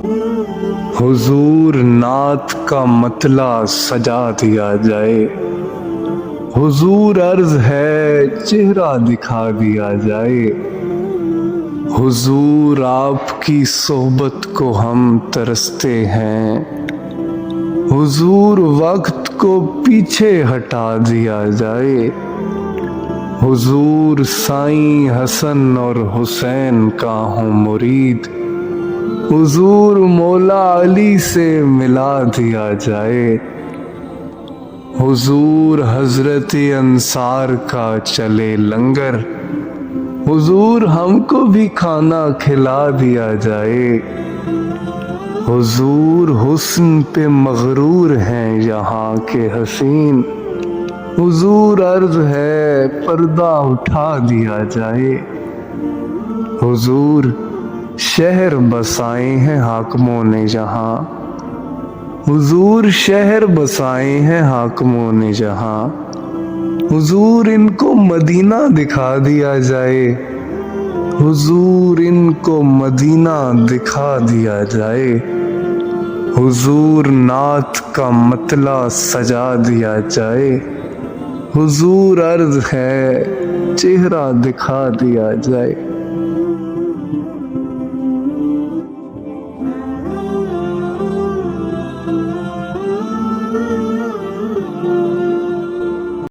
حضور نعت کا مطلع سجا دیا جائے، حضور عرض ہے چہرہ دکھا دیا جائے، حضور آپ کی صحبت کو ہم ترستے ہیں، حضور وقت کو پیچھے ہٹا دیا جائے، حضور سائیں حسن اور حسین کا ہوں مرید، حضور مولا علی سے ملا دیا جائے، حضور حضرت انصار کا چلے لنگر، حضور ہم کو بھی کھانا کھلا دیا جائے، حضور حسن پہ مغرور ہیں یہاں کے حسین، حضور عرض ہے پردہ اٹھا دیا جائے، حضور شہر بسائے ہیں حاکموں نے جہاں، حضور شہر بسائے ہیں حاکموں نے جہاں، حضور ان کو مدینہ دکھا دیا جائے، حضور ان کو مدینہ دکھا دیا جائے، حضور نعت کا مطلع سجا دیا جائے، حضور عرض ہے چہرہ دکھا دیا جائے۔